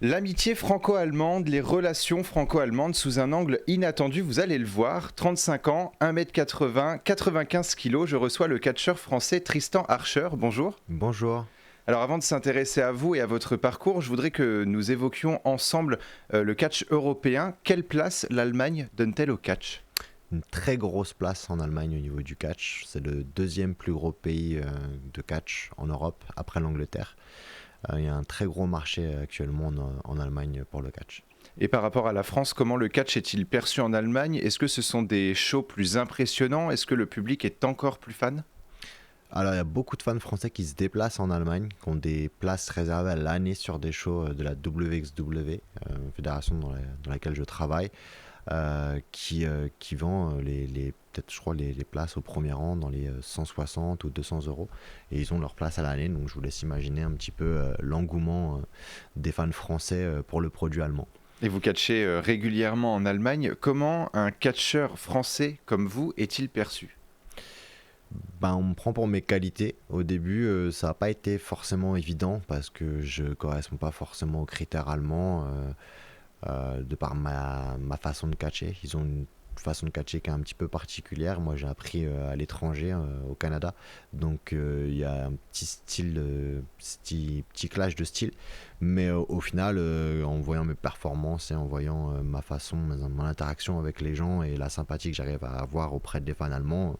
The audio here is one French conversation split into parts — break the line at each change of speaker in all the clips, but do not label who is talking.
L'amitié franco-allemande, les relations franco-allemandes sous un angle inattendu, vous allez le voir. 35 ans, 1m80, 95 kg, je reçois le catcheur français Tristan Archer. Bonjour.
Bonjour.
Alors avant de s'intéresser à vous et à votre parcours, je voudrais que nous évoquions ensemble le catch européen. Quelle place l'Allemagne donne-t-elle au catch ?
Une très grosse place en Allemagne au niveau du catch. C'est le deuxième plus gros pays de catch en Europe après l'Angleterre. Il y a un très gros marché actuellement en Allemagne pour le catch.
Et par rapport à la France, comment le catch est-il perçu en Allemagne ? Est-ce que ce sont des shows plus impressionnants ? Est-ce que le public est encore plus fan ?
Alors il y a beaucoup de fans français qui se déplacent en Allemagne, qui ont des places réservées à l'année sur des shows de la WXW, fédération dans laquelle je travaille. Qui vend peut-être je crois les places au premier rang dans les 160 ou 200 euros et ils ont leur place à l'année, donc je vous laisse imaginer un petit peu l'engouement des fans français pour le produit allemand.
Et vous catchez régulièrement en Allemagne. Comment un catcheur français comme vous est-il perçu ?
On me prend pour mes qualités. Au début, ça n'a pas été forcément évident parce que je ne correspond pas forcément aux critères allemands. De par ma façon de catcher. Ils ont une façon de catcher qui est un petit peu particulière. Moi, j'ai appris à l'étranger, au Canada. Donc, il y a un petit style, petit clash de style. Mais au final, en voyant mes performances et en voyant ma façon, mon interaction avec les gens et la sympathie que j'arrive à avoir auprès des fans allemands,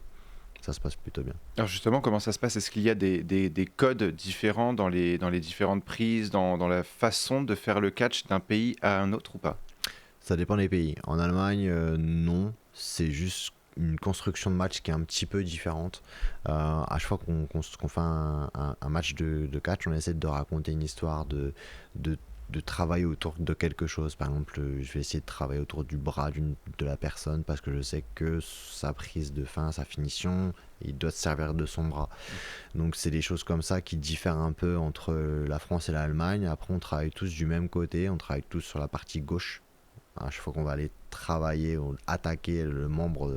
ça se passe plutôt bien.
Alors justement, comment ça se passe ? Est-ce qu'il y a des codes différents dans les différentes prises, dans la façon de faire le catch d'un pays à un autre ou pas ?
Ça dépend des pays. En Allemagne, non. C'est juste une construction de match qui est un petit peu différente. À chaque fois qu'on fait un match de catch, on essaie de raconter une histoire, de travailler autour de quelque chose. Par exemple, je vais essayer de travailler autour du bras de la personne parce que je sais que sa prise de fin, sa finition, il doit se servir de son bras. Donc c'est des choses comme ça qui diffèrent un peu entre la France et l'Allemagne. Après, on travaille tous du même côté, on travaille tous sur la partie gauche. À chaque fois qu'on va aller travailler ou attaquer le membre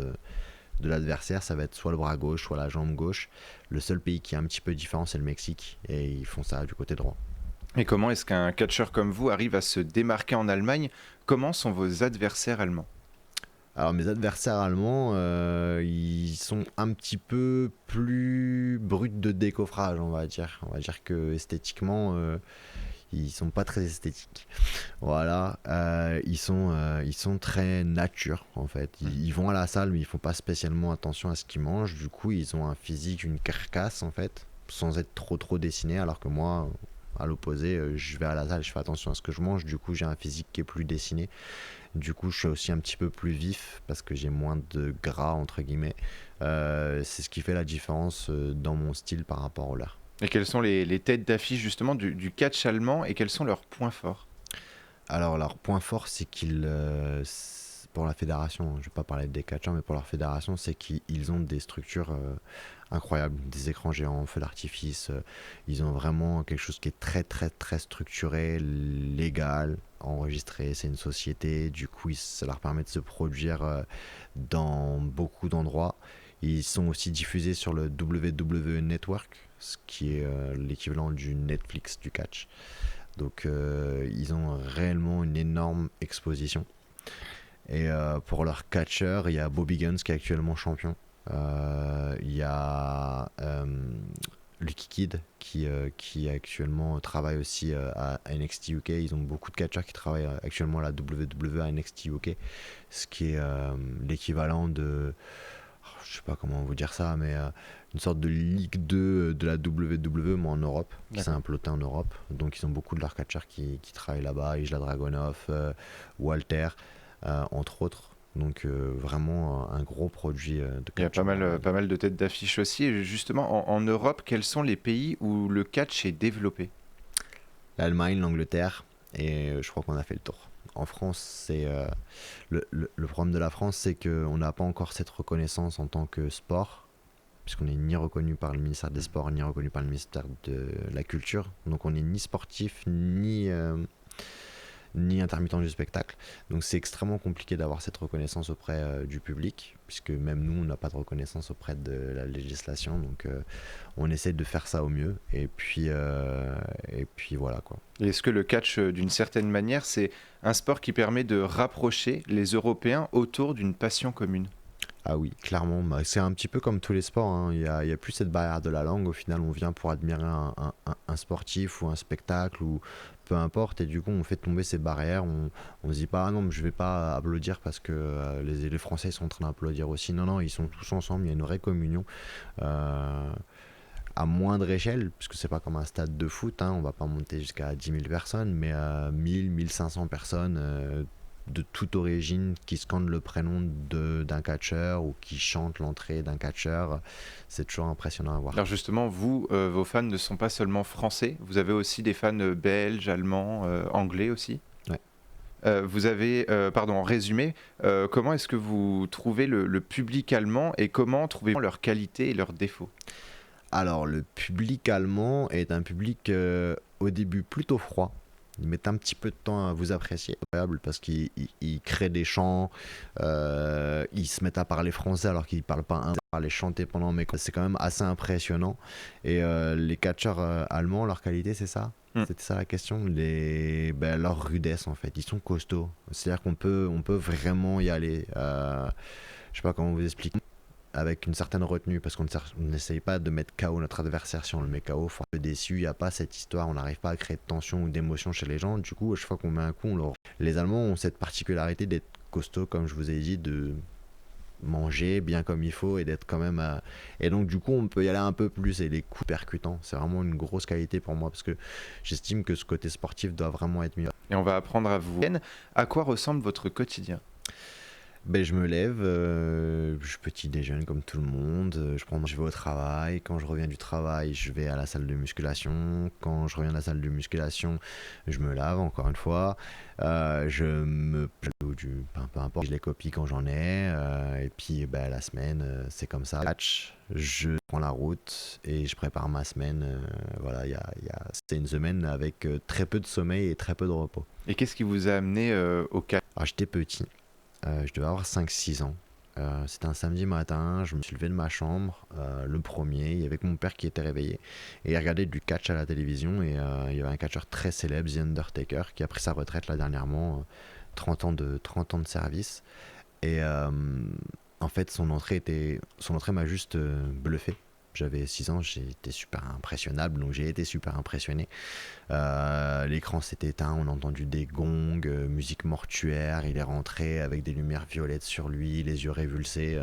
de l'adversaire, ça va être soit le bras gauche, soit la jambe gauche. Le seul pays qui est un petit peu différent, c'est le Mexique, et ils font ça du côté droit.
Et comment est-ce qu'un catcheur comme vous arrive à se démarquer en Allemagne ? Comment sont vos adversaires allemands ?
Alors mes adversaires allemands, ils sont un petit peu plus bruts de décoffrage, on va dire. On va dire que esthétiquement, ils sont pas très esthétiques. Voilà, ils sont très nature en fait. Ils vont à la salle mais ils font pas spécialement attention à ce qu'ils mangent. Du coup, ils ont un physique, une carcasse en fait, sans être trop dessiné. Alors que moi, à l'opposé, je vais à la salle, je fais attention à ce que je mange. Du coup, j'ai un physique qui est plus dessiné. Du coup, je suis aussi un petit peu plus vif parce que j'ai moins de gras entre guillemets. C'est ce qui fait la différence dans mon style par rapport au leur.
Et quelles sont les têtes d'affiche justement du catch allemand et quels sont leurs points forts ?
Alors, leur point fort, c'est qu'ils, pour la fédération, je ne vais pas parler des catcheurs, mais pour leur fédération, c'est qu'ils ont des structures incroyables, des écrans géants, feux d'artifice. Ils ont vraiment quelque chose qui est très structuré, légal, enregistré. C'est une société, du coup, ça leur permet de se produire dans beaucoup d'endroits. Ils sont aussi diffusés sur le WWE Network, ce qui est l'équivalent du Netflix du catch. Donc ils ont réellement une énorme exposition. Et pour leur catcheur, il y a Bobby Guns qui est actuellement champion. Il y a Lucky Kid qui actuellement travaille aussi à NXT UK. Ils ont beaucoup de catcheurs qui travaillent actuellement à la WWE à NXT UK, ce qui est l'équivalent de, je sais pas comment vous dire ça, mais une sorte de Ligue 2 de la WWE, mais en Europe, qui s'est implantée en Europe. Donc ils ont beaucoup de leurs catcheurs qui travaillent là-bas, Isla Dragunov, Walter, entre autres. Donc vraiment un gros produit de catch.
Il y a pas mal de têtes d'affiche aussi. Et justement, en Europe, quels sont les pays où le catch est développé ?
L'Allemagne, l'Angleterre, et je crois qu'on a fait le tour. En France, c'est le problème de la France, c'est qu'on n'a pas encore cette reconnaissance en tant que sport, puisqu'on n'est ni reconnu par le ministère des Sports, ni reconnu par le ministère de la Culture. Donc on n'est ni sportif, ni intermittent du spectacle. Donc c'est extrêmement compliqué d'avoir cette reconnaissance auprès du public, puisque même nous, on n'a pas de reconnaissance auprès de la législation. Donc on essaie de faire ça au mieux. Et puis voilà quoi.
Et est-ce que le catch, d'une certaine manière, c'est un sport qui permet de rapprocher les Européens autour d'une passion commune?
Ah oui, clairement, bah, c'est un petit peu comme tous les sports, hein. Il y a plus cette barrière de la langue. Au final, on vient pour admirer un sportif ou un spectacle ou peu importe. Et du coup, on fait tomber ces barrières. On se dit pas, ah non, mais je vais pas applaudir parce que les Français sont en train d'applaudir aussi. Non, non, ils sont tous ensemble. Il y a une vraie communion. Euh, à moindre échelle, puisque c'est pas comme un stade de foot, hein, on va pas monter jusqu'à 10 000 personnes, mais 1 500 personnes de toute origine qui scandent le prénom d'un catcheur ou qui chantent l'entrée d'un catcheur, c'est toujours impressionnant à voir.
Alors justement, vous, vos fans ne sont pas seulement français, vous avez aussi des fans belges, allemands, anglais aussi.
Ouais.
Vous avez, en résumé, comment est-ce que vous trouvez le public allemand et comment trouvez-vous leurs qualités et leurs défauts?
Alors, le public allemand est un public au début plutôt froid. Ils mettent un petit peu de temps à vous apprécier, parce qu'ils créent des chants, ils se mettent à parler français alors qu'ils ne parlent pas un, à les chanter pendant, mais c'est quand même assez impressionnant. Et les catcheurs allemands, leur qualité, c'est ça? C'était ça la question, leur rudesse en fait, ils sont costauds. C'est-à-dire qu'on peut vraiment y aller. Je sais pas comment vous expliquer. Avec une certaine retenue, parce qu'on n'essaye pas de mettre KO notre adversaire. Si on le met KO, faut être déçu, il n'y a pas cette histoire, on n'arrive pas à créer de tension ou d'émotion chez les gens. Du coup, à chaque fois qu'on met un coup, les Allemands ont cette particularité d'être costauds, comme je vous ai dit, de manger bien comme il faut et d'être quand même et donc du coup on peut y aller un peu plus, et les coups percutants, c'est vraiment une grosse qualité pour moi, parce que j'estime que ce côté sportif doit vraiment être mieux.
Et on va apprendre à vous. À quoi ressemble votre quotidien?
Ben, je me lève, je petit déjeune comme tout le monde, je vais au travail. Quand je reviens du travail, je vais à la salle de musculation. Quand je reviens de la salle de musculation, je me lave encore une fois. Je me peu importe, je les copie quand j'en ai. Et puis la semaine, c'est comme ça. Je prends la route et je prépare ma semaine. Voilà, c'est une semaine avec très peu de sommeil et très peu de repos.
Et qu'est-ce qui vous a amené au catch?
Alors, j'étais petit. Je devais avoir 5-6 ans. C'était un samedi matin, je me suis levé de ma chambre, le premier, il y avait mon père qui était réveillé, et il regardait du catch à la télévision, et il y avait un catcheur très célèbre, The Undertaker, qui a pris sa retraite là dernièrement, 30 ans de service, et en fait son entrée m'a juste bluffé. J'avais 6 ans, j'étais super impressionnable, donc j'ai été super impressionné. L'écran s'est éteint, on a entendu des gongs, musique mortuaire, il est rentré avec des lumières violettes sur lui, les yeux révulsés.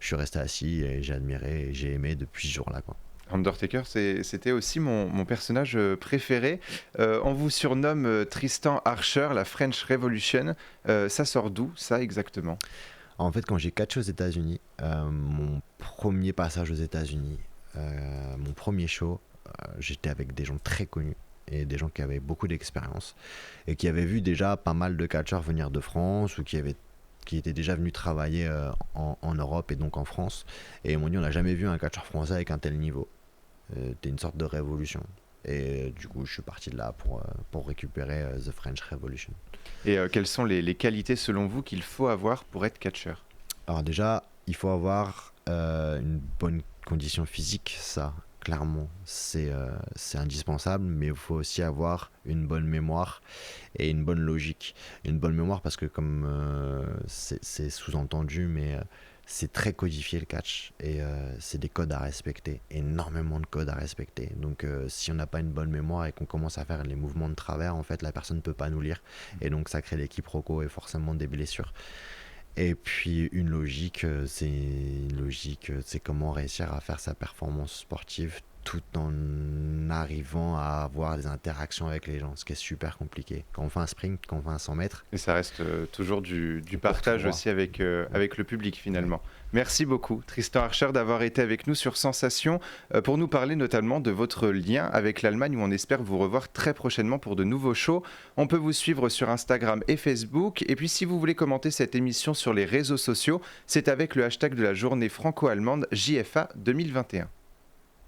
Je suis resté assis et j'ai admiré et j'ai aimé depuis ce jour-là, quoi.
Undertaker, c'était aussi mon personnage préféré. On vous surnomme Tristan Archer, la French Revolution. Ça sort d'où, ça, exactement?
En fait, quand j'ai catché aux États-Unis, mon premier passage aux États-Unis, mon premier show, j'étais avec des gens très connus et des gens qui avaient beaucoup d'expérience et qui avaient vu déjà pas mal de catcheurs venir de France ou qui étaient déjà venus travailler en Europe et donc en France. Et ils m'ont dit, on n'a jamais vu un catcheur français avec un tel niveau. C'était une sorte de révolution. Et du coup, je suis parti de là pour récupérer The French Revolution.
Et quelles sont les qualités, selon vous, qu'il faut avoir pour être catcheur?
Alors déjà, il faut avoir une bonne condition physique, ça, clairement, c'est indispensable, mais il faut aussi avoir une bonne mémoire et une bonne logique. Une bonne mémoire parce que, comme c'est sous-entendu, mais c'est très codifié le catch, et c'est des codes à respecter, énormément de codes à respecter. Donc si on n'a pas une bonne mémoire et qu'on commence à faire les mouvements de travers, en fait la personne ne peut pas nous lire, et donc ça crée des quiproquos et forcément des blessures. Et puis une logique, c'est comment réussir à faire sa performance sportive tout en arrivant à avoir des interactions avec les gens, ce qui est super compliqué. Quand on fait un sprint, quand on fait un 100 mètres...
Et ça reste toujours du partage aussi avec le public, finalement. Ouais. Merci beaucoup, Tristan Archer, d'avoir été avec nous sur Sensation pour nous parler notamment de votre lien avec l'Allemagne, où on espère vous revoir très prochainement pour de nouveaux shows. On peut vous suivre sur Instagram et Facebook. Et puis si vous voulez commenter cette émission sur les réseaux sociaux, c'est avec le hashtag de la journée franco-allemande JFA 2021.